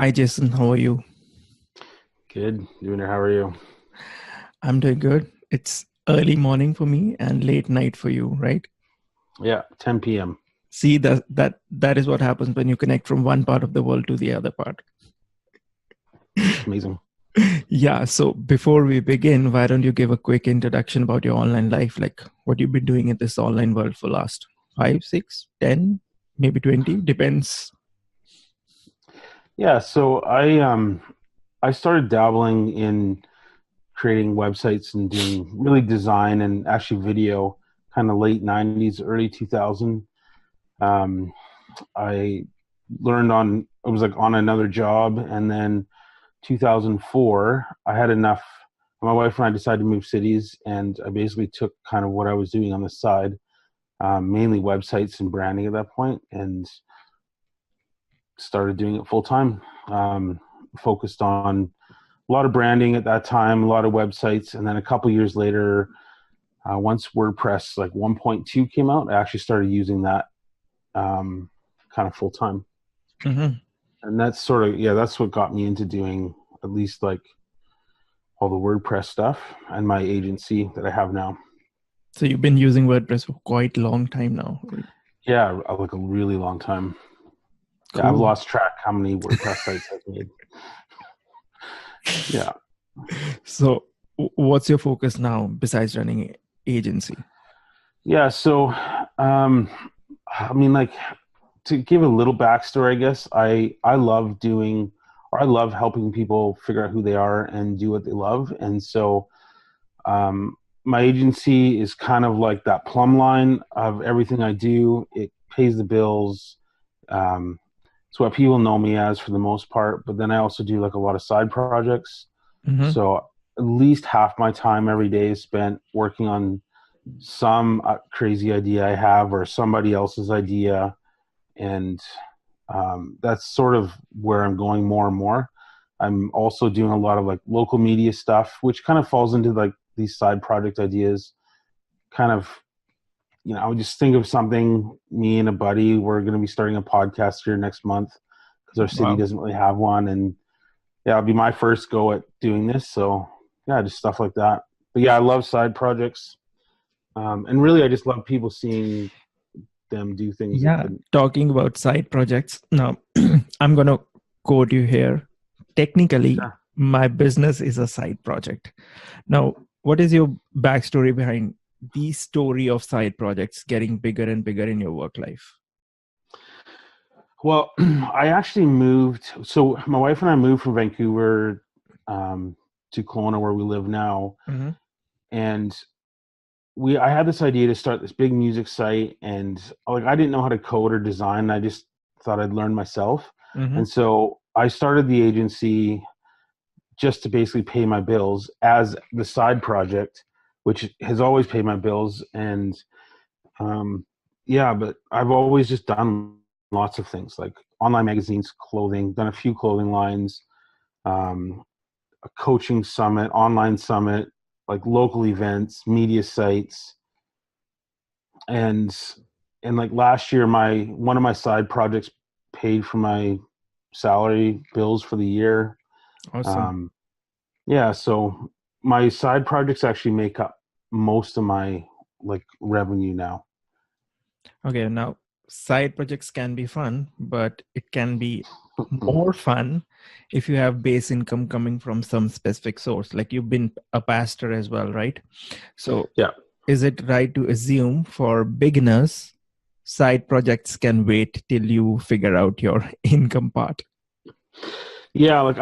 Hi, Jason. How are you? Good. Doing it. How are you? I'm doing good. It's early morning for me and late night for you, right? Yeah, 10 p.m. See, that is what happens when you connect from one part of the world to the other part. It's amazing. Yeah. So before we begin, why don't you give a quick introduction about your online life, like what you've been doing in this online world for last 5, 6, 10, maybe 20, depends. Yeah, so I started dabbling in creating websites and doing really design and actually video kind of late 90s, early 2000. Um, I learned on I was like on another job, and then 2004 I had enough. My wife and I decided to move cities, and I basically took kind of what I was doing on the side, mainly websites and branding at that point, and started doing it full time. Focused on a lot of branding at that time, a lot of websites, and then a couple years later, once WordPress like 1.2 came out, I actually started using that kind of full time, Mhm. and that's sort of that's what got me into doing at least like all the WordPress stuff and my agency that I have now. So you've been using WordPress for quite a long time now. Yeah, like a really long time. Yeah, I've Cool. lost track how many WordPress sites I've made. Yeah. So what's your focus now besides running agency? Yeah, so um I mean like to give a little backstory, I guess I love doing or I love helping people figure out who they are and do what they love. And so um my agency is kind of like that plumb line of everything I do. It pays the bills. It's what people know me as for the most part, but then I also do like a lot of side projects. Mhm. So at least half my time every day is spent working on some crazy idea I have or somebody else's idea, and that's sort of where I'm going more and more. I'm also doing a lot of like local media stuff, which kind of falls into like these side project ideas. Kind of, I would just think of something. Me and a buddy, we're going to be starting a podcast here next month because our city Wow. doesn't really have one, and yeah, it'll be my first go at doing this. So yeah, just stuff like that. But yeah, I love side projects. And really, I just love people seeing them do things they Yeah, couldn't. talking about side projects. Now, I'm going to quote you here. Technically, Sure. my business is a side project. Now, what is your backstory behind the story of side projects getting bigger and bigger in your work life? Well, I actually moved. So my wife and I moved from Vancouver um, to Kelowna, where we live now, Hmm. and I had this idea to start this big music site, and like I didn't know how to code or design. I just thought I'd learn myself, Hmm. and so I started the agency just to basically pay my bills as the side project, which has always paid my bills. And um, yeah, but I've always just done lots of things like online magazines, clothing, done a few clothing lines, um, a coaching summit, online summit, like local events, media sites, and like last year, my one of my side projects paid for my salary bills for the year. Awesome. Um, Yeah, so my side projects actually make up most of my like revenue now. Okay, now side projects can be fun, but it can be more fun if you have base income coming from some specific source. Like you've been a pastor as well, right? So Yeah. is it right to assume for beginners, side projects can wait till you figure out your income part? Yeah, like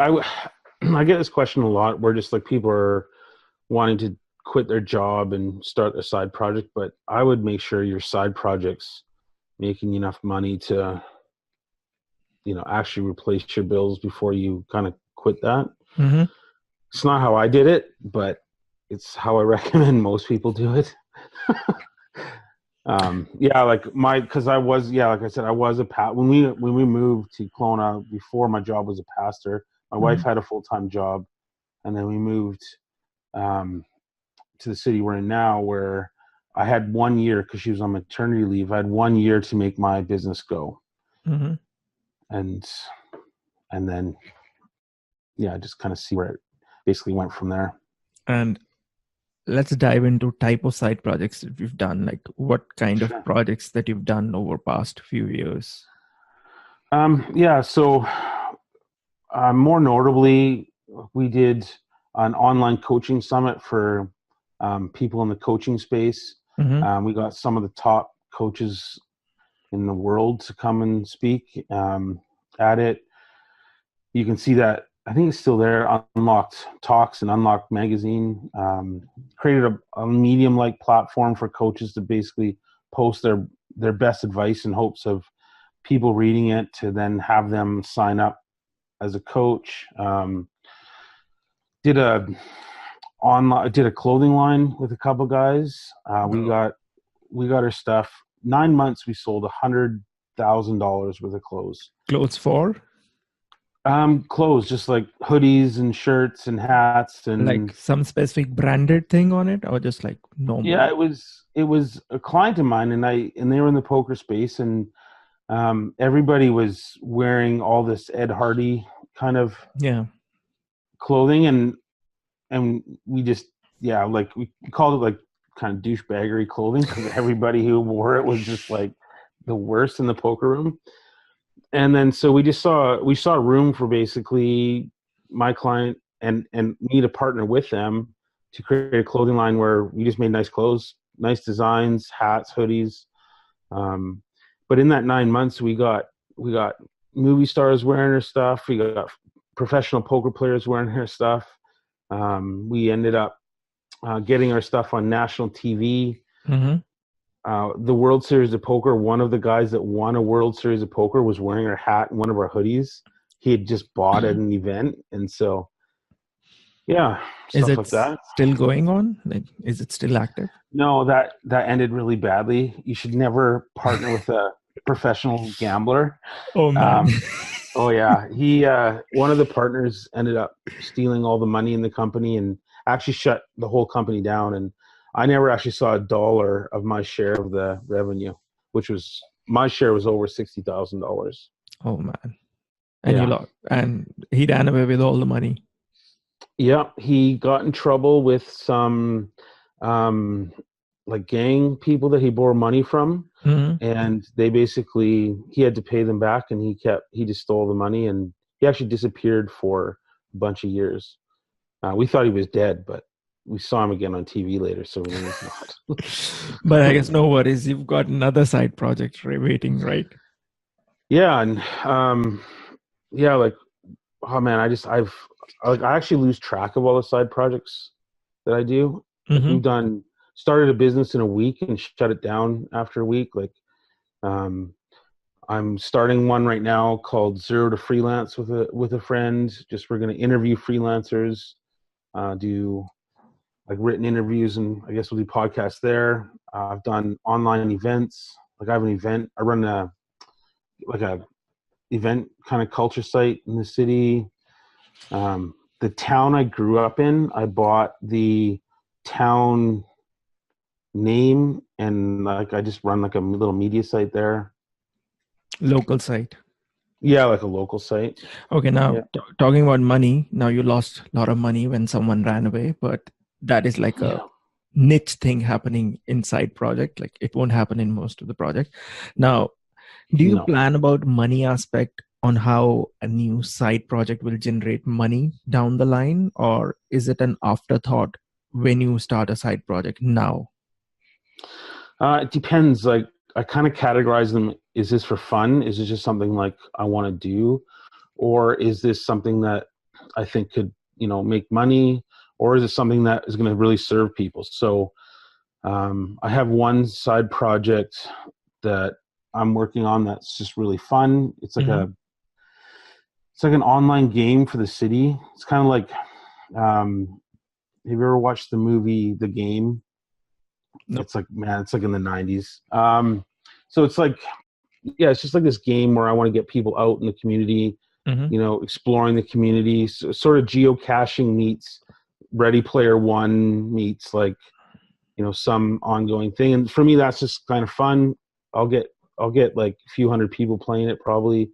I get this question a lot where just like people are wanting to quit their job and start a side project, but I would make sure your side project's making enough money to, actually replace your bills before you kind of quit that. Hmm. It's not how I did it, but it's how I recommend most people do it. Yeah, like because I was, yeah, like I said, I was when we moved to Kelowna. Before my job was a pastor, my wife Hmm. had a full-time job, and then we moved um to the city we're in now, where I had 1 year because she was on maternity leave. I had 1 year to make my business go, Hmm. and and then just kind of see where it basically went from there. And let's dive into type of side projects that you've done. Like what kind of Sure. projects that you've done over past few years? So more notably, we did an online coaching summit for people in the coaching space. Mm-hmm. We got some of the top coaches in the world to come and speak at it. You can see that, I think it's still there, Unlocked Talks and Unlocked Magazine. Created a medium-like platform for coaches to basically post their best advice in hopes of people reading it to then have them sign up as a coach. Did a clothing line with a couple guys. We got our stuff. 9 months we sold $100,000 worth of clothes. Clothes for? Clothes, just like hoodies and shirts and hats and Like some specific branded thing on it, or just like normal? Yeah, it was a client of mine, and they were in the poker space, and everybody was wearing all this Ed Hardy kind of clothing, and we just like we called it like kind of douchebaggery clothing because everybody who wore it was just like the worst in the poker room. And then so we saw room for basically my client and me to partner with them to create a clothing line where we just made nice clothes, nice designs, hats, hoodies. But in that 9 months, we got movie stars wearing our stuff. We got professional poker players wearing our stuff. We ended up getting our stuff on national TV. Mm-hmm. The World Series of Poker, one of the guys that won a World Series of Poker was wearing our hat and one of our hoodies. He had just bought at an event. And so, Is stuff it like that. still going on? Like, is it still active? No, that ended really badly. You should never partner with a professional gambler. Oh, man. Oh yeah, he one of the partners ended up stealing all the money in the company and actually shut the whole company down. And I never actually saw $1 of my share of the revenue, which was my share was over $60,000. Oh man! And you lost, and he ran away with all the money. Yeah, he got in trouble with some like gang people that he borrowed money from. Mm-hmm. And they basically, he had to pay them back, and he just stole the money, and he actually disappeared for a bunch of years. We thought he was dead, but we saw him again on TV later, so we knew he's not. But I guess no worries. You've got another side project waiting, right? Yeah, and like, oh man, I actually lose track of all the side projects that I do. Like Mm-hmm. started a business in a week and shut it down after a week. Like, I'm starting one right now called Zero to Freelance with a friend. Just we're going to interview freelancers, do like written interviews, and I guess we'll do podcasts there. I've done online events. Like I have an event. I run a event kind of culture site in the city. The town I grew up in, I bought the town name, and like I just run like a little media site there. Local site. Yeah, like a local site. Okay, now talking about money. Now you lost a lot of money when someone ran away, but that is like a niche thing happening inside project. Like it won't happen in most of the project. Now, do you plan about money aspect on how a new side project will generate money down the line, or is it an afterthought when you start a side project now? It depends. Like I kind of categorize them. Is this for fun? Is it just something like I want to do? Or is this something that I think could, make money? Or is it something that is going to really serve people? So I have one side project that I'm working on that's just really fun. It's like it's like an online game for the city. It's kind of like, have you ever watched the movie The Game? Nope. It's like, man, it's like in the 90s. So it's like, it's just like this game where I want to get people out in the community, exploring the community. So, sort of geocaching meets Ready Player One meets like, some ongoing thing. And for me, that's just kind of fun. I'll get like a few hundred people playing it probably.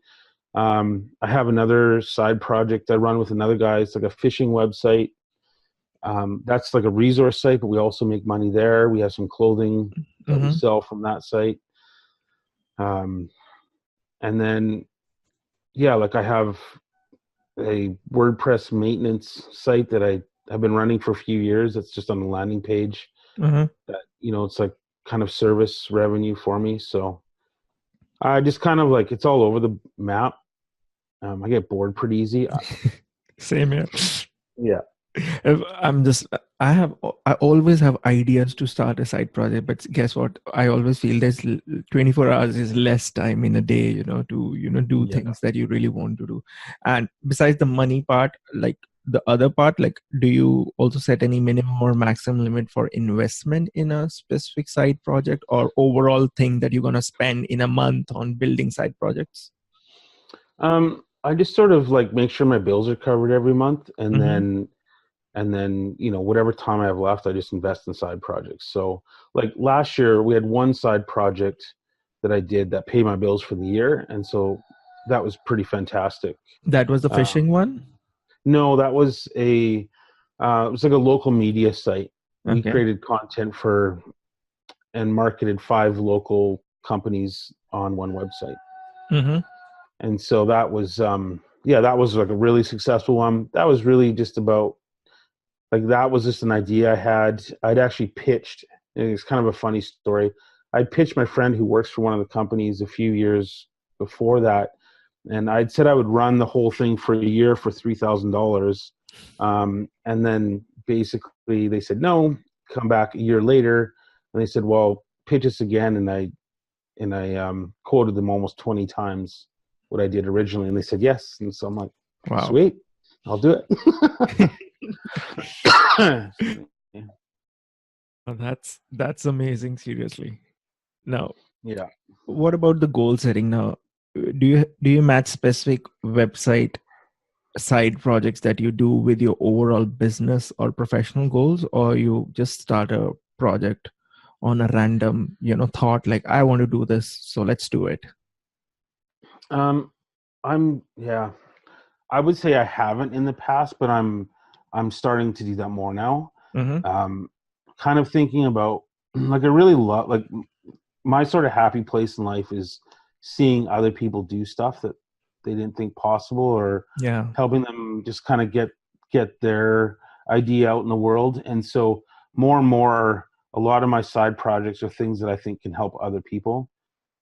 I have another side project I run with another guy. It's like a fishing website. That's like a resource site, but we also make money there. We have some clothing that we Mm-hmm. sell from that site. Um, and then, yeah, like I have a WordPress maintenance site that I have been running for a few years. It's just on the landing page Mm-hmm. that, it's like kind of service revenue for me. So I just kind of like, it's all over the map. I get bored pretty easy. Same here. Yeah. If I'm just, I always have ideas to start a side project, but guess what? I always feel 24 hours is less time in a day, to, do Yeah. things that you really want to do. And besides the money part, like the other part, like, do you also set any minimum or maximum limit for investment in a specific side project or overall thing that you're going to spend in a month on building side projects? I just sort of like make sure my bills are covered every month, and Mm-hmm. then whatever time I have left, I just invest in side projects. So like last year we had one side project that I did that paid my bills for the year, and so that was pretty fantastic. That was the um, fishing one? no, that was it was like a local media site. We Okay. created content for and marketed 5 local companies on one website. Mm-hmm. And so that was yeah, that was like a really successful one. That was really just about like that was just an idea I had. I'd actually pitched, and it's kind of a funny story. I pitched my friend who works for one of the companies a few years before that, and I'd said I would run the whole thing for a year for $3,000, and then basically they said no. Come back a year later, and they said, "Well, pitch us again." And I quoted them almost 20 times what I did originally, and they said yes. And so I'm like, Wow. sweet, I'll do it. Oh, that's amazing, seriously. Now, Yeah. what about the goal setting now? Do you match specific website side projects that you do with your overall business or professional goals, or you just start a project on a random, thought like I want to do this, so let's do it? Um, yeah. I would say I haven't in the past, but I'm starting to do that more now. Mm-hmm. Um, Kind of thinking about like I really love like my sort of happy place in life is seeing other people do stuff that they didn't think possible, or Yeah. helping them just kind of get their idea out in the world. And so more and more, a lot of my side projects are things that I think can help other people.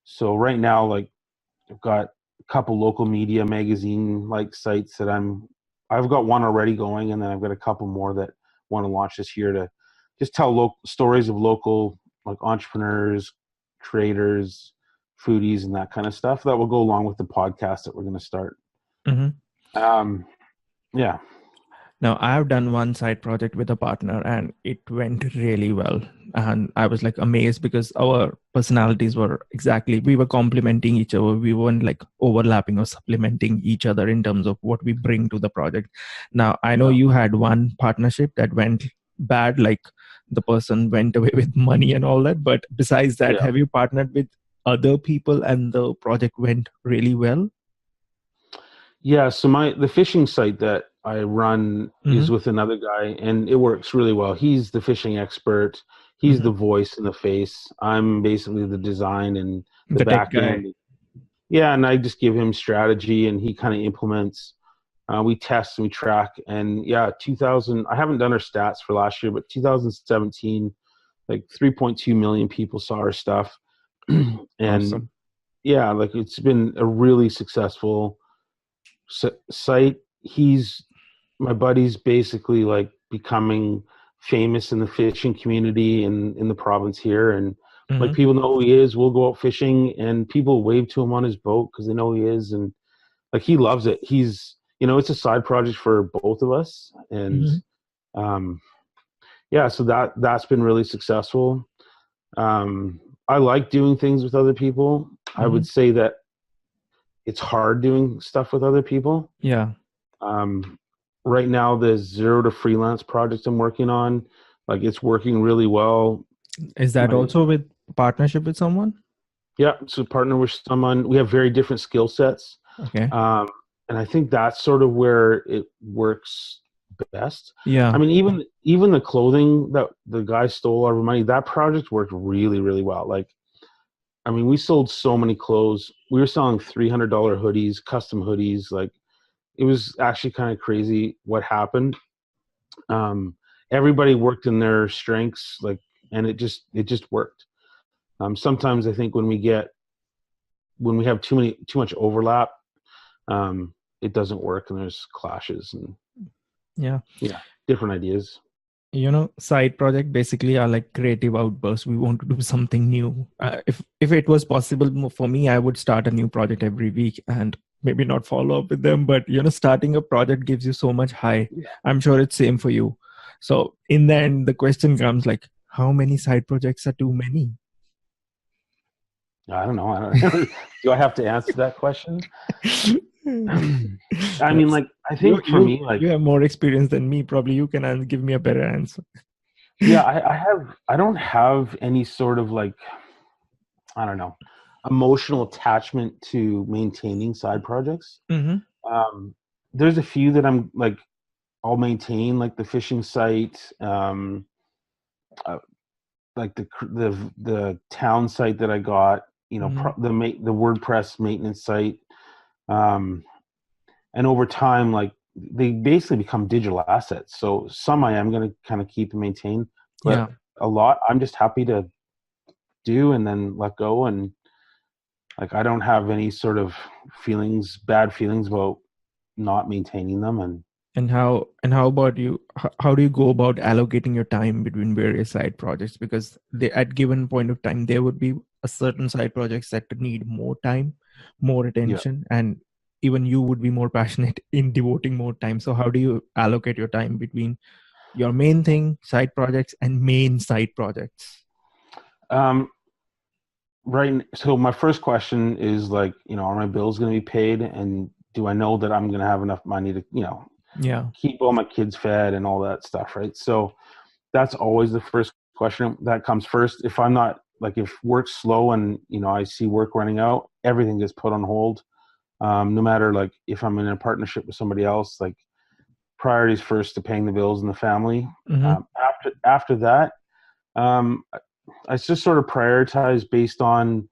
So right now, like I've got a couple local media magazine like sites that I've got one already going, and then I've got a couple more that want to launch this year to just tell stories of local like entrepreneurs, creators, foodies, and that kind of stuff that will go along with the podcast that we're going to start. Mm-hmm. Um, yeah, Now, I've done one side project with a partner and it went really well. And I was like amazed because our personalities were we were complementing each other. We weren't like overlapping or supplementing each other in terms of what we bring to the project. Now, I know yeah, you had one partnership that went bad, like the person went away with money and all that. But besides that, yeah, have you partnered with other people and the project went really well? yeah. So the fishing site that I run is Mm-hmm. with another guy, and it works really well. He's the fishing expert. He's Mm-hmm. the voice and the face. I'm basically the design and the The tech back guy. end. Yeah, and I just give him strategy, and he kind of implements. We test and we track, and yeah, 2000. I haven't done our stats for last year, but 2017, like 3.2 million people saw our stuff, and Awesome. yeah, like it's been a really successful site. My buddy's basically like becoming famous in the fishing community in the province here, and like Mm-hmm. people know who he is. We'll go out fishing, and people wave to him on his boat because they know who he is, and like he loves it. It's a side project for both of us, and Mm-hmm. um, yeah, so that's been really successful. I like doing things with other people. I Mm-hmm. would say that it's hard doing stuff with other people. Yeah. Um, right now, the zero to freelance project I'm working on, like it's working really well. Is that My also with partnership with someone? Yeah, so partner with someone. We have very different skill sets. Okay. Um, and I think that's sort of where it works best. I Yeah. mean, even the clothing that the guy stole our money, that project worked really, really well. Like, I mean, we sold so many clothes. We were selling $300 hoodies, custom hoodies. Like, it was actually kind of crazy what happened. Um, Everybody worked in their strengths, like, and it just worked. Sometimes I think when we have too much overlap, it doesn't work, and there's clashes and Yeah. yeah, different ideas. Side project basically are like creative outbursts. We want to do something new. If it was possible for me, I would start a new project every week and maybe not follow up with them. But starting a project gives you so much high. Yeah. I'm sure it's same for you. So in the end, the question comes like, how many side projects are too many? I don't know. I don't, do I have to answer that question? I mean, Yes. like, I You think for you me, like, you have more experience than me. Probably you can give me a better answer. yeah, I don't have any sort of like, I don't know, emotional attachment to maintaining side projects. Mm-hmm. Um, there's a few that I'm like, I'll maintain, like the fishing site, uh, like the town site that I got, Mm-hmm. the WordPress maintenance site, um, and over time, like they basically become digital assets. So some I am going to kind of keep and maintain, Yeah. but a lot I'm just happy to do and then let go. And like I don't have any sort of bad feelings about not maintaining them. And And how about you? How do you go about allocating your time between various side projects? Because at given point of time, there would be a certain side projects that need more time, more yeah, attention, and even you would be more passionate in devoting more time. So how do you allocate your time between your main thing, side projects, and main side projects? um, right. So my first question is like, are my bills going to be paid, and do I know that I'm going to have enough money to, Yeah. keep all my kids fed and all that stuff, right? So that's always the first question that comes first. If I'm not like, if work's slow and I see work running out, everything gets put on hold. No matter like if I'm in a partnership with somebody else, like priorities first to paying the bills and the family. Mm-hmm. After that, um, I just sort of prioritize based on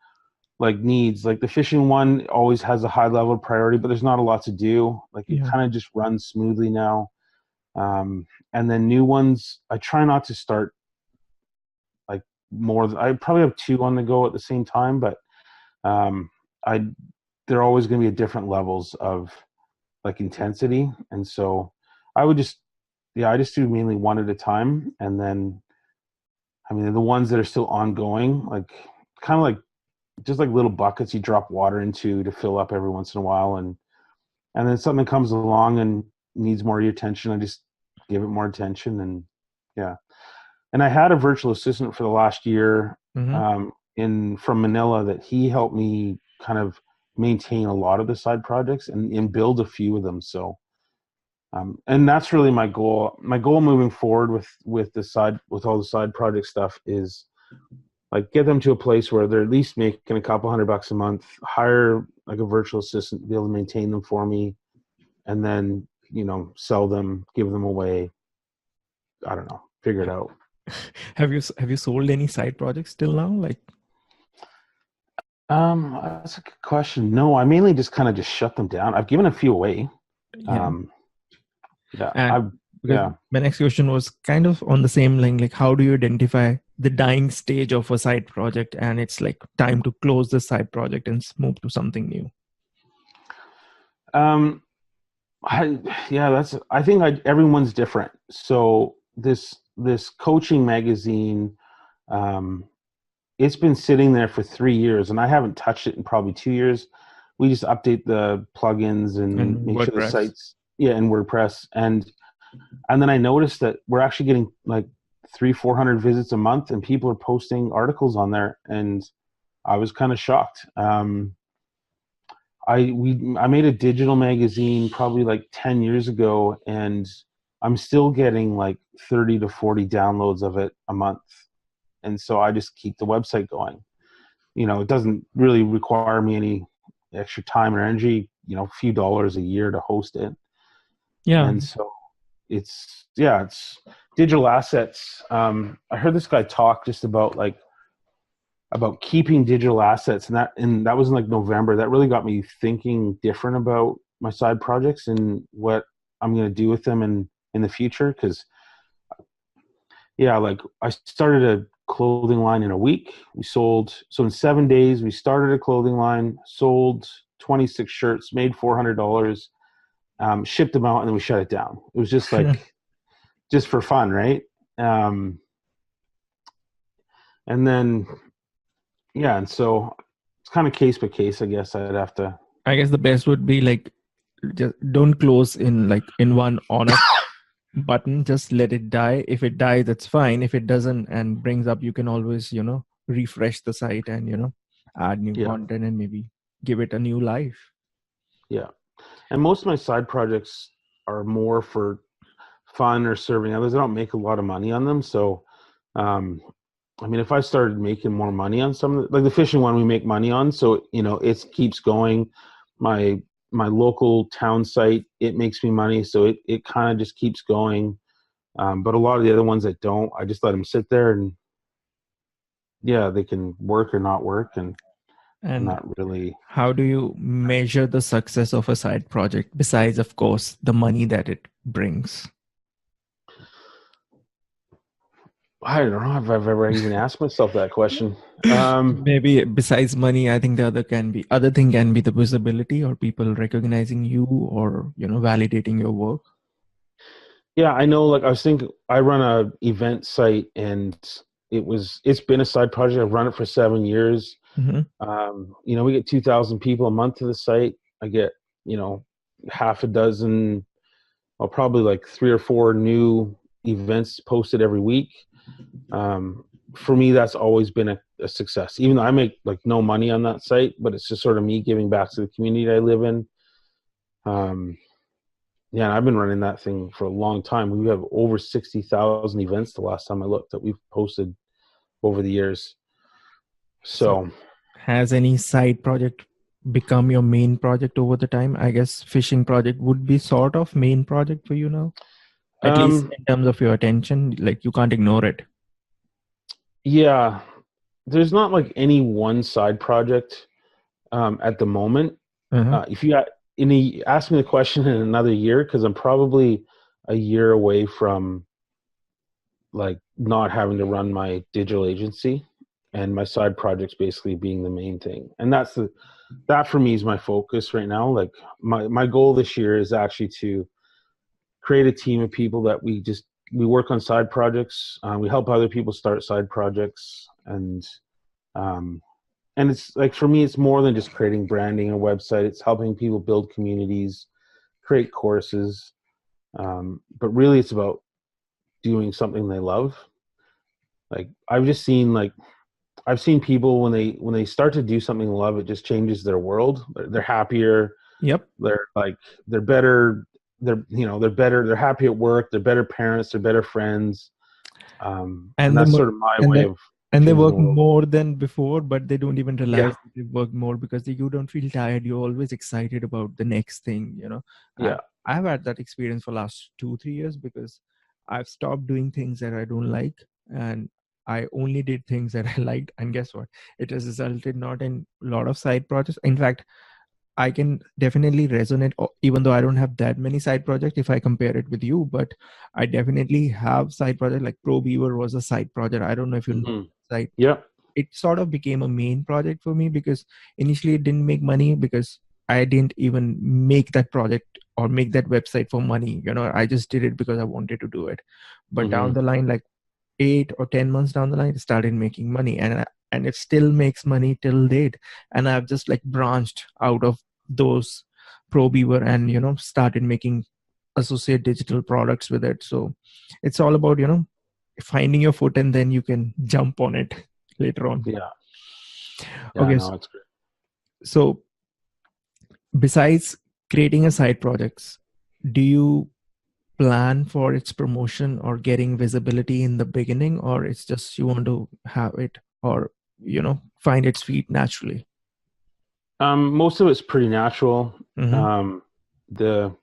like needs. Like the fishing one always has a high level of priority, but there's not a lot to do. Like it Yeah. kind of just runs smoothly now. And then new ones, I try not to start like more. I probably have two on the go at the same time, but um, I they're always going to be at different levels of like intensity, and so I would just I just do mainly one at a time, and then I mean the ones that are still ongoing, like kind of like just like little buckets you drop water into to fill up every once in a while, and then something comes along and needs more of your attention, I just give it more attention, and yeah. And I had a virtual assistant for the last year Mm-hmm. in from Manila that he helped me kind of maintain a lot of the side projects and build a few of them. So and that's really my goal. My goal moving forward with all the side project stuff is like get them to a place where they're at least making a couple $100 a month, hire like a virtual assistant to be able to maintain them for me, and then sell them, give them away. I don't know, figure it out. Have you sold any side projects till now? Like, That's a good question. No, I mainly just kind of just shut them down. I've given a few away. yeah. Um, yeah, And I've because yeah. my next question was kind of on the same line, like how do you identify the dying stage of a side project and it's like time to close the side project and move to something new? Um, I yeah, I think everyone's different. So this coaching magazine, um, it's been sitting there for 3 years, and I haven't touched it in probably 2 years. We just update the plugins and And make sure the WordPress. sites, yeah, in WordPress, and then I noticed that we're actually getting like 300-400 visits a month, and people are posting articles on there, and I was kind of shocked. I made a digital magazine probably like 10 years ago, and I'm still getting like 30 to 40 downloads of it a month, and so I just keep the website going. It doesn't really require me any extra time or energy. a few dollars a year to host it. Yeah. And so it's digital assets. I heard this guy talk just about keeping digital assets, and that was in like November. That really got me thinking different about my side projects and what I'm going to do with them in the future. Because yeah, like I started a clothing line in a week. So in 7 days we started a clothing line, sold 26 shirts, made $400, shipped them out, and then we shut it down. It was just like just for fun, right? Um, and then yeah, and so it's kind of case by case, I guess. I'd have to. I guess the best would be like just don't close in like in one on off button. Just let it die. If it dies, that's fine. If it doesn't and brings up, you can always, refresh the site and, add new Yeah, content and maybe give it a new life. yeah. And most of my side projects are more for fun or serving others. I don't make a lot of money on them. So, um, I mean, if I started making more money on some, like the fishing one, we make money on. So, it keeps going. My my local town site, it makes me money. So it kind of just keeps going. But a lot of the other ones that don't, I just let them sit there, and yeah, they can work or not work. And I'm And not really. how do you measure the success of a side project besides, of course, the money that it brings? I don't know if I've ever even asked myself that question. Um, Maybe besides money, I think the other thing can be the visibility or people recognizing you or, validating your work. yeah, I know. Like I was thinking, I run a event site, and it's been a side project. I've run it for 7 years. Hmm. We get 2,000 people a month to the site. I get half a dozen, well, probably like 3 or 4 new events posted every week. Um, for me, that's always been a success. Even though I make like no money on that site, but it's just sort of me giving back to the community I live in. Um, Yeah, and I've been running that thing for a long time. We have over 60,000 events the last time I looked that we've posted over the years. So, So, has any side project become your main project over the time? I guess fishing project would be sort of main project for you now, at least um, in terms of your attention. Like you can't ignore it. yeah, there's not like any one side project at the moment. Uh-huh. If you got ask me the question in another year, because I'm probably a year away from like not having to run my digital agency, and my side projects basically being the main thing. And that for me is my focus right now. Like my goal this year is actually to create a team of people that we work on side projects. We help other people start side projects, um, and it's like for me, it's more than just creating branding a website. It's helping people build communities, create courses, but really, it's about doing something they love. Like I've seen people when they start to do something they love, it just changes their world. They're happier. Yep. They're like they're better. They're better. They're happy at work. They're better parents. They're better friends. And And they that's mo- sort of my and way they of and they changing the work world. more than before, but they don't even Yeah, realize that they work more because you don't feel tired. You're always excited about the next thing. I've yeah, I've had that experience for last 2-3 years because I've stopped doing things that I don't like, and I only did things that I liked. And guess what? It has resulted not in a lot of side projects. In fact, I can definitely resonate, even though I don't have that many side projects if I compare it with you, but I definitely have side projects like Pro Beaver was a side project. I don't know if you know hmm that site. yeah, It sort of became a main project for me because initially it didn't make money because I didn't even make that project or make that website for money. I just did it because I wanted to do it. But down hmm the line, like 8 or 10 months down the line, it started making money, and it still makes money till date. And I've just like branched out of those Pro Beaver and started making associate digital products with it. So it's all about finding your foot, and then you can jump on it later on. yeah, yeah. Okay, No, it's great. so besides creating a side projects, do you plan for its promotion or getting visibility in the beginning, or it's just you want to have it or find its feet naturally? Most of it's pretty natural. Mm-hmm. Um, the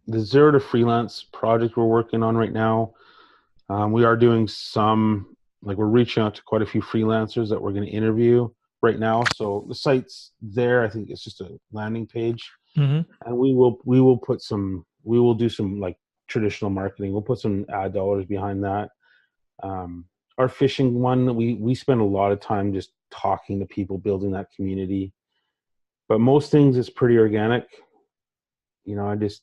the zero to freelance project we're working on right now, we are doing some, like we're reaching out to quite a few freelancers that we're going to interview right now. So the site's there. I think it's just a landing page, Mm-hmm. and we will do some like traditional marketing. We'll put some ad dollars behind that. Um, our fishing one, we spend a lot of time just talking to people, building that community. But most things is pretty organic. I just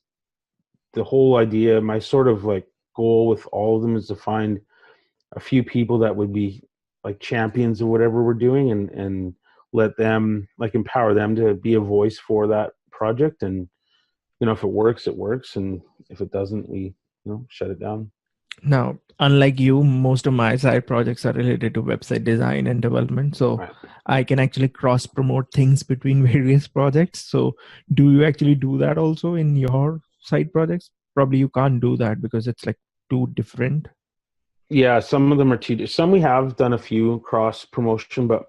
the whole idea, my sort of like goal with all of them is to find a few people that would be like champions of whatever we're doing, and let them, like, empower them to be a voice for that project. And if it works, it works, and if it doesn't, we shut it down. Now, unlike you, most of my side projects are related to website design and development. So Right. I can actually cross promote things between various projects. So do you actually do that also in your side projects? Probably you can't do that because it's like too different. Yeah, some of them are too. Some we have done a few cross promotion, but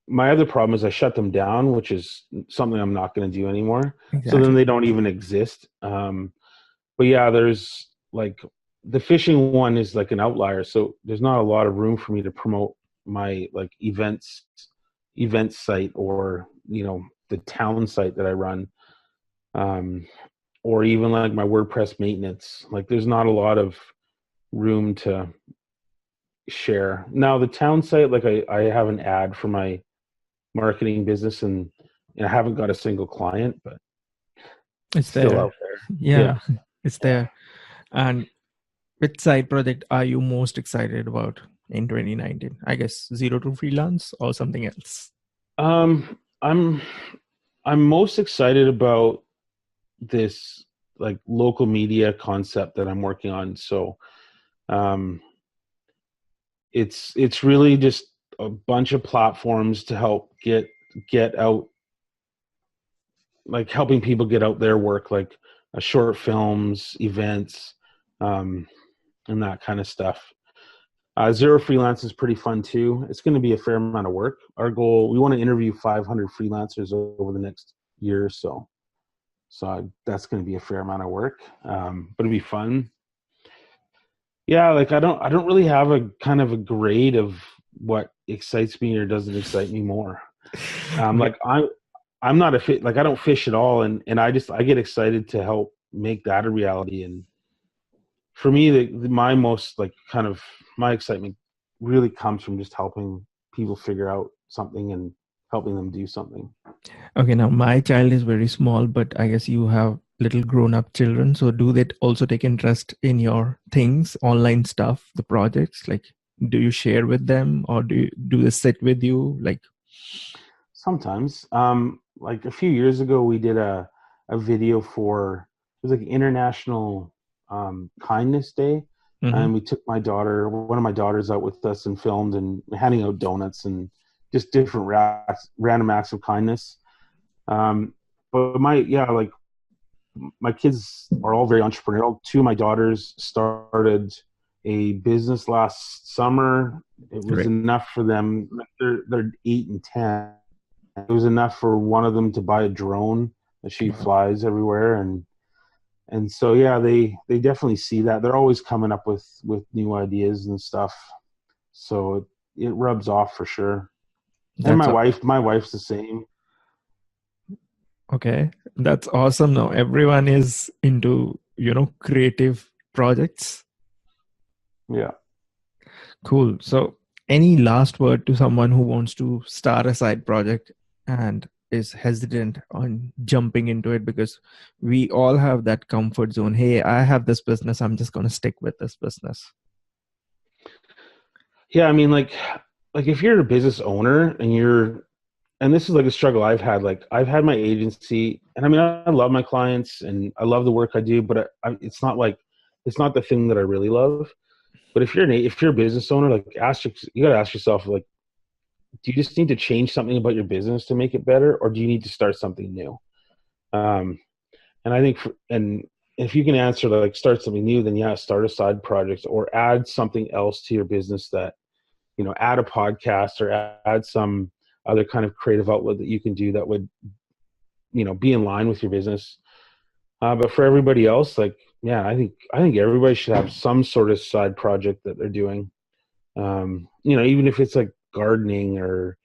my other problem is I shut them down, which is something I'm not going to do anymore. So then Exactly. they don't even exist. But yeah, there's like the fishing one is like an outlier. So there's not a lot of room for me to promote my like event site, or the town site that I run, um, or even like my WordPress maintenance. Like there's not a lot of room to share. Now the town site, like I have an ad for my marketing business, and I haven't got a single client, but It's it's still there. out there. Yeah. Yeah, it's there. And which side project are you most excited about in 2019? I guess zero to freelance or something else. I'm most excited about this like local media concept that I'm working on. So um it's really just a bunch of platforms to help get out, like helping people get out their work, like short films, events, um and that kind of stuff. Zero freelance is pretty fun too. It's going to be a fair amount of work. Our goal, we want to interview 500 freelancers over the next year or so. So that's going to be a fair amount of work, but it'll be fun. Yeah, like I don't really have a kind of a grade of what excites me or doesn't excite me more. Okay. Like I'm not a fit, like I don't fish at all, and I get excited to help make that a reality. And for me, my most like kind of my excitement really comes from just helping people figure out something and helping them do something. Okay, now my child is very small, but I guess you have little grown up children. So do they also take interest in your things, online stuff, the projects? Like, do you share with them or do they sit with you? Like, Sometimes, like a few years ago, we did a video for, it was like International Kindness Day, mhm, and we took one of my daughters, out with us and filmed and handing out donuts and just different random acts of kindness. Um, but like my kids are all very entrepreneurial. Two of my daughters started a business last summer. It was great. enough for them. They're 8 and 10. It was enough for one of them to buy a drone that she Wow. flies everywhere, and so yeah, they definitely see that. They're always coming up with new ideas and stuff. So it rubs off for sure. And That's my wife's the same. okay. That's awesome. Now everyone is into, creative projects. Yeah. Cool. So, any last word to someone who wants to start a side project and is hesitant on jumping into it because we all have that comfort zone. Hey, I have this business. I'm just going to stick with this business. Yeah, I mean, like if you're a business owner and this is like a struggle I've had. Like I've had my agency, and I mean, I love my clients and I love the work I do, but it's not like it's not the thing that I really love. But if you're a business owner, like you got to ask yourself, like, do you just need to change something about your business to make it better, or do you need to start something new? Um, and I think, and if you can answer like start something new, then yeah, start a side project or add something else to your business that, add a podcast or add some other kind of creative outlet that you can do that would be in line with your business. But for everybody else, like, yeah, I think everybody should have some sort of side project that they're doing. Even if it's like gardening or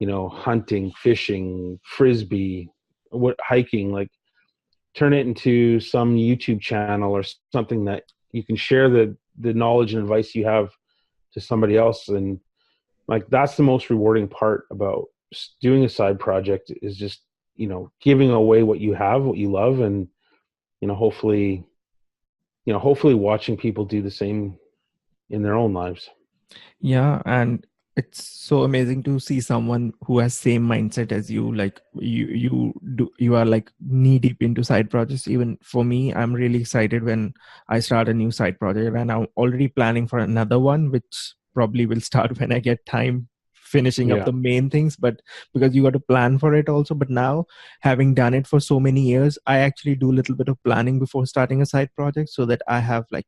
hunting, fishing, frisbee, hiking, like turn it into some YouTube channel or something that you can share the knowledge and advice you have to somebody else. And like that's the most rewarding part about doing a side project is just giving away what you have, what you love, and hopefully hopefully watching people do the same in their own lives. Yeah, and it's so amazing to see someone who has same mindset as you. Like you are like knee deep into side projects. Even for me, I'm really excited when I start a new side project, and I'm already planning for another one, which probably will start when I get time finishing up Yeah. the main things. But because you got to plan for it also. But now, having done it for so many years, I actually do a little bit of planning before starting a side project so that I have like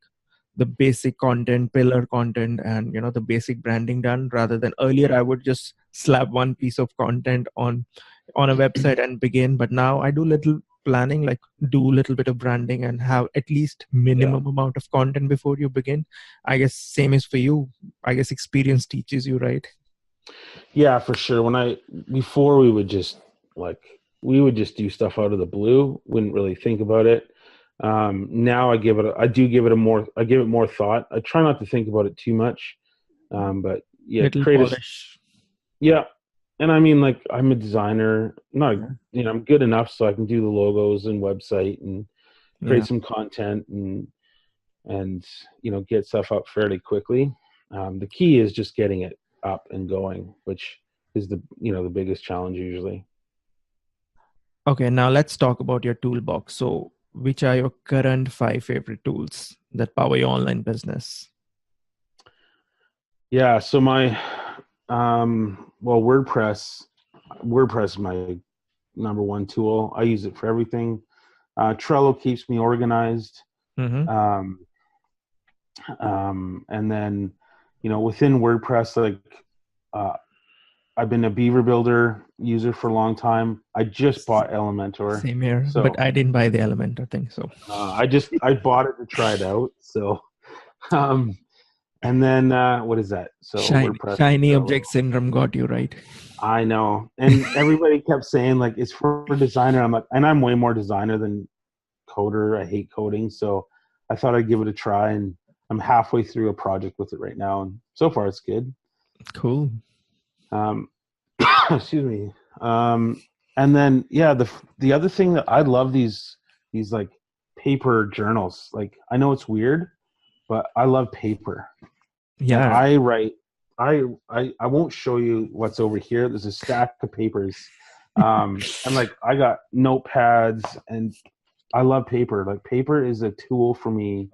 the basic content, pillar content, and the basic branding done. Rather than earlier I would just slap one piece of content on a website and begin. But now I do little planning, like do a little bit of branding and have at least Yeah. minimum amount of content before you begin. I guess same is for you. I guess experience teaches you, right? Yeah, for sure. Before we would just do stuff out of the blue, wouldn't really think about it. Now I give it more thought. I try not to think about it too much. But yeah, Little polish. yeah. And I mean, like, I'm a designer, not, Yeah. I'm good enough so I can do the logos and website and create Yeah. some content and get stuff up fairly quickly. The key is just getting it up and going, which is the biggest challenge usually. Okay, now let's talk about your toolbox. So which are your current 5 favorite tools that power your online business? Yeah, so my well, WordPress is my number one tool. I use it for everything. Trello keeps me organized. Mm-hmm. Um, and then, within WordPress, like, uh, I've been a Beaver Builder user for a long time. I just bought Elementor, Same here, but so I didn't buy the Elementor thing. So I bought it to try it out. So, um, and then what is that? So WordPress, shiny Trello. object syndrome got you, right. I know, and everybody kept saying like it's for designer. I'm like, and I'm way more designer than coder. I hate coding, so I thought I'd give it a try, and I'm halfway through a project with it right now, and so far it's good. Cool. Um, excuse me. And then yeah, the other thing that I love these like paper journals. Like, I know it's weird, but I love paper, and Yeah. I write. I won't show you what's over here. There's a stack of papers, and like I got notepads, and I love paper. Like, paper is a tool for me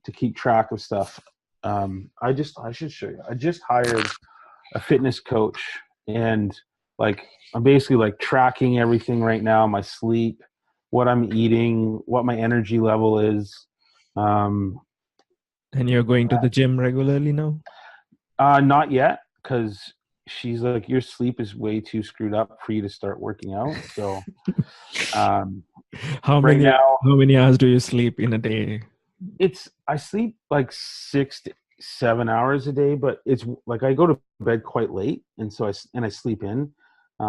to keep track of stuff. I should show you. I just hired a fitness coach, and like I'm basically like tracking everything right now, my sleep, what I'm eating, what my energy level is. Um, And you're going to the gym regularly now? Not yet, because she's like, your sleep is way too screwed up for you to start working out. So um, How right many now, how many hours do you sleep in a day? I sleep like 6 to 7 hours a day, but it's like I go to bed quite late, and I sleep in.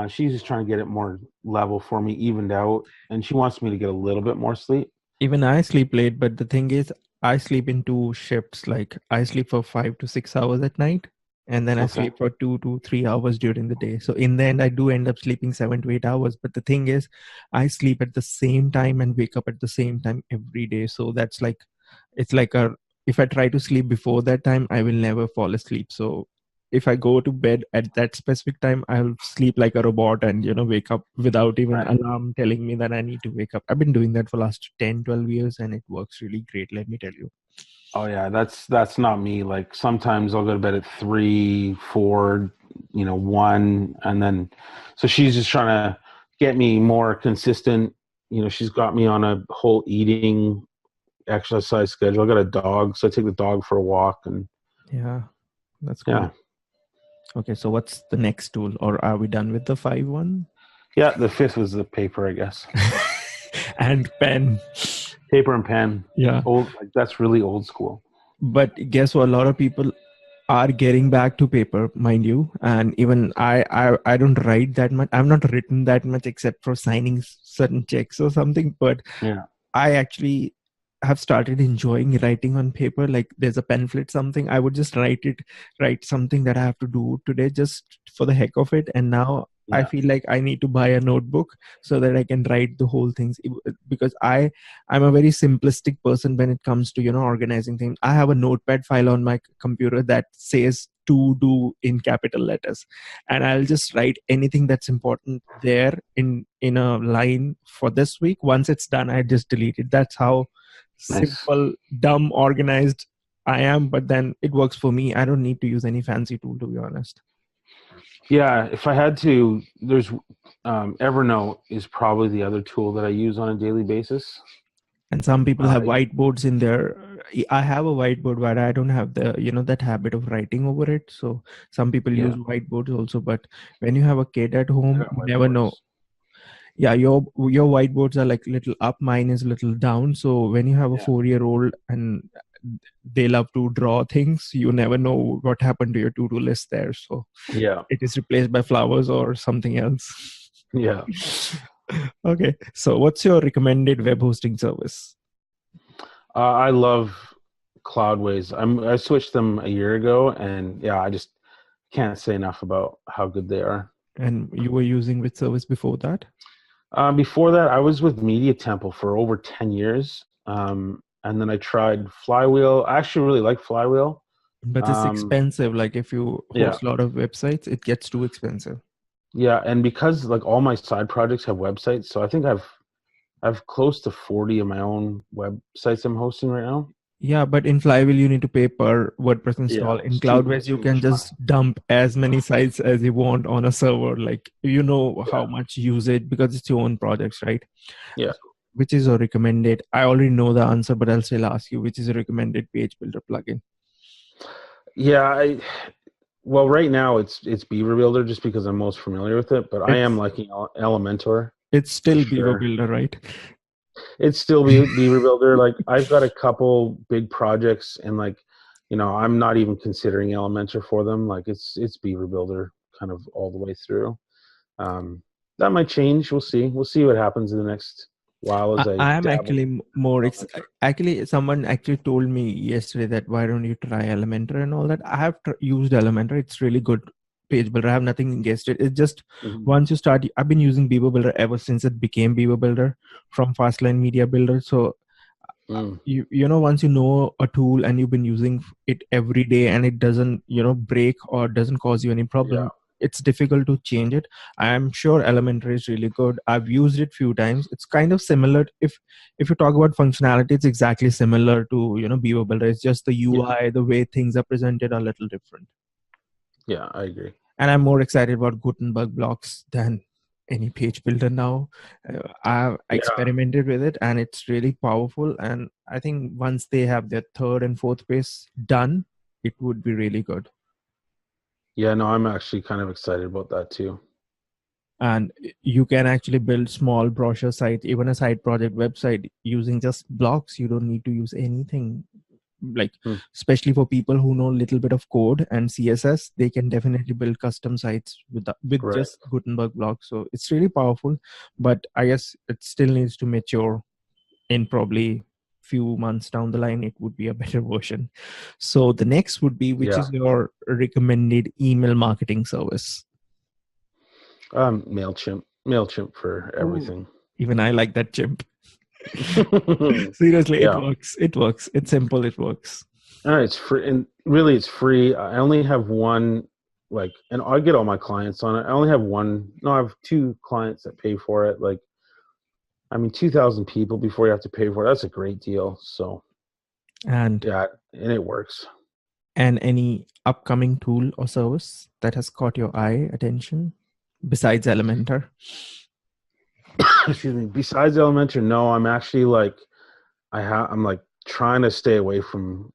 She's just trying to get it more level for me, evened out, and she wants me to get a little bit more sleep. Even I sleep late, but the thing is, I sleep in two shifts. Like I sleep for 5 to 6 hours at night, and then I Okay. sleep for 2 to 3 hours during the day. So in the end, I do end up sleeping 7 to 8 hours. But the thing is, I sleep at the same time and wake up at the same time every day. So that's like, it's like a, if I try to sleep before that time, I will never fall asleep. So if I go to bed at that specific time, I'll sleep like a robot and, wake up without even Right. alarm telling me that I need to wake up. I've been doing that for last 10, 12 years and it works really great. Let me tell you. Oh yeah, that's not me. Like, sometimes I'll go to bed at 3, 4, 1, and then so she's just trying to get me more consistent. She's got me on a whole eating exercise schedule. I got a dog, so I take the dog for a walk, and Yeah, that's cool. yeah. Okay, so what's the next tool? Or are we done with the 5 one? Yeah, the fifth was the paper, I guess. And pen. Paper and pen. Yeah. Old, like that's really old school. But guess what? A lot of people are getting back to paper, mind you. And even I don't write that much. I've not written that much except for signing certain checks or something. But Yeah. I actually have started enjoying writing on paper. Like there's a pamphlet, something I would just write something that I have to do today just for the heck of it. And now I Yeah. feel like I need to buy a notebook so that I can write the whole things because I'm a very simplistic person when it comes to organizing things. I have a notepad file on my computer that says to do in capital letters, and I'll just write anything that's important there in a line for this week. Once it's done, I just delete it. That's how Nice. simple, dumb, organized I am. But then it works for me. I don't need to use any fancy tool, to be honest. Yeah, if I had to, there's Evernote is probably the other tool that I use on a daily basis. And some people have Uh, whiteboards in there. I have a whiteboard, but I don't have the that habit of writing over it. So some people use yeah, whiteboards also. But when you have a kid at I home, got you never whiteboards. know. Yeah, your whiteboards are like little up, mine is little down. So when you have a Yeah, 4-year-old and they love to draw things, you never know what happened to your to-do list there. So yeah, it is replaced by flowers or something else. yeah. Okay, so what's your recommended web hosting service? I love Cloudways. I switched them a year ago, and yeah, I just can't say enough about how good they are. And you were using which service before that? Before that, I was with Media Temple for over 10 years. And then I tried Flywheel. I actually really like Flywheel. But it's Um, expensive. Like if you yeah, host a lot of websites, it gets too expensive. yeah. And because like all my side projects have websites, so I think I've close to 40 of my own websites I'm hosting right now. Yeah, but in Flywheel, you need to pay per WordPress Yeah, install. In it's Cloudways, you too can much money. just dump as many sites as you want on a server. Like you know how Yeah, much you use it because it's your own projects, right? yeah, So, which is a recommended? I already know the answer, but I'll still ask you, which is a recommended page builder plugin? yeah. Well, right now it's Beaver Builder just because I'm most familiar with it, but I am It's liking Elementor it's for still Beaver sure. Builder, right? It's still Beaver Builder. Like I've got a couple big projects, and like I'm not even considering Elementor for them. Like it's Beaver Builder kind of all the way through. Um, that might change. We'll see. We'll see what happens in the next while as I I am dabble actually more in Elementor. actually someone actually told me yesterday that why don't you try Elementor and all that. I have used Elementor. It's really good page builder. I have nothing against it. It's just Mhm. once you start, I've been using Beaver Builder ever since it became Beaver Builder from Fastline Media Builder. So Mm, once you know a tool and you've been using it every day and it doesn't break or doesn't cause you any yeah, problem, it's difficult to change it. I'm sure Elementary is really good. I've used it few times. It's kind of similar. If you talk about functionality, it's exactly similar to Beaver Builder. It's just the yeah, UI, the way things are presented are a little different. yeah. I agree. And I'm more excited about Gutenberg blocks than any page builder now. I've Yeah, experimented with it and it's really powerful. And I think once they have their third and fourth phase done, it would be really good. yeah. No, I'm actually kind of excited about that too. And you can actually build small brochure sites, even a side project website using just blocks. You don't need to use anything like, Hmm, especially for people who know a little bit of code and css, they can definitely build custom sites with right. just Gutenberg blocks. So it's really powerful, but I guess it still needs to mature. In probably few months down the line, it would be a better version. So the next would be, which Yeah. is your recommended email marketing service? Mailchimp for Oh, everything. even I like that, chimp. Seriously, it Yeah. works. It works. It's simple. It works. All right, it's free, and really, it's free. I only have one, like, and I get all my clients on it. I only have one. No, I have two clients that pay for it. Like, I mean, 2,000 people before you have to pay for it. That's a great deal. So, And yeah, and it works. any upcoming tool or service that has caught your eye attention besides Elementor? Excuse me. Besides Elementary, no, I'm actually like, I'm like trying to stay away from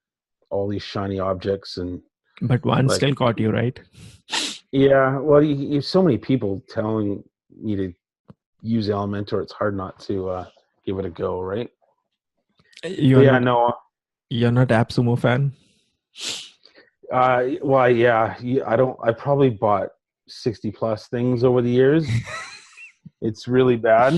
all these shiny objects and But one like, still caught you, right? yeah. Well, you have so many people telling me to use Elementor, it's hard not to give it a go, right? But You're yeah, not no. you're not AppSumo fan? Well, yeah, I don't. I probably bought 60 plus things over the years. It's really bad.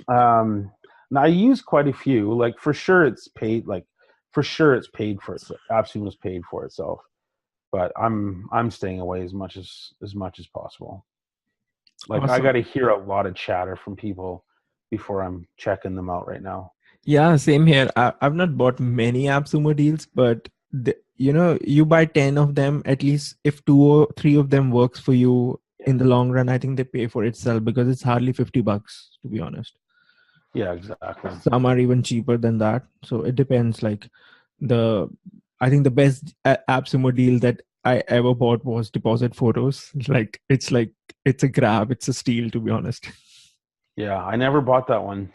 Now I use quite a few. Like for sure, it's paid. Like for sure, it's paid for itself. Absolutely, was paid for itself. But I'm staying away as much as possible. Like I got Awesome. to hear a lot of chatter from people before I'm checking them out right now. Yeah, same here. I've not bought many AppSumo deals, but you buy 10 of them, at least if two or three of them works for you Yeah, in the long run, I think they pay for itself because it's hardly $50, to be honest. yeah, exactly. Some are even cheaper than that. So it depends. Like the, I think the best AppSumo deal that I ever bought was deposit photos. It's a grab. It's a steal, to be honest. Yeah, I never bought that one.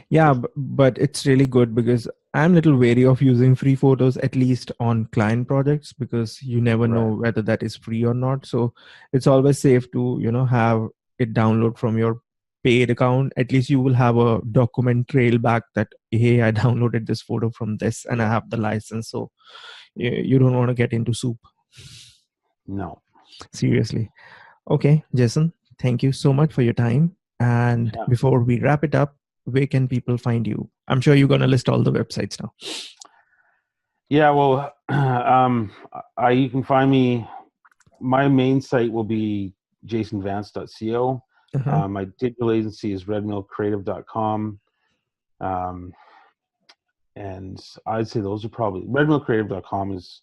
Yeah, but it's really good because I'm a little wary of using free photos, at least on client projects, because you never know Right. whether that is free or not. So it's always safe to, have it download from your paid account. At least you will have a document trail back that, hey, I downloaded this photo from this and I Yeah. have the license. So you don't want to get into soup. No. Seriously. Okay, Jason, thank you so much for your time. And Yeah. before we wrap it up, where can people find you? I'm sure you're going to list all the websites now. Yeah. Well, you can find me. My main site will be jasonvance.co. Uh-huh. My digital agency is redmillcreative.com. Um, and I'd say those are probably redmillcreative.com is,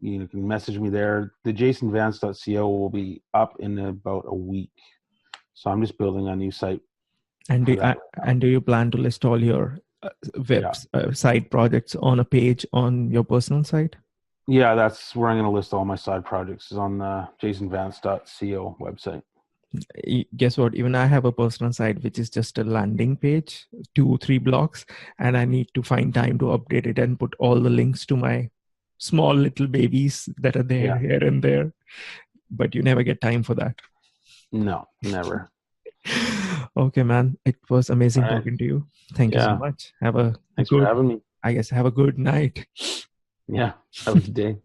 you can message me there. The jasonvance.co will be up in about a week. So I'm just building a new site And for do, that. and do you plan to list all your Yeah. side projects on a page on your personal site? Yeah, that's where I'm going to list all my side projects is on the jasonvance.co website. Guess what? Even I have a personal site which is just a landing page, 2 3 blocks, and I need to find time to update it and put all the links to my small little babies that are there Yeah. here and there. But you never get time for that. No, never. Okay, man. It was All amazing right. talking to you. Thank you so Yeah. much. Have a Thanks for good, having me. I guess, have a good night. Yeah. Have a good day.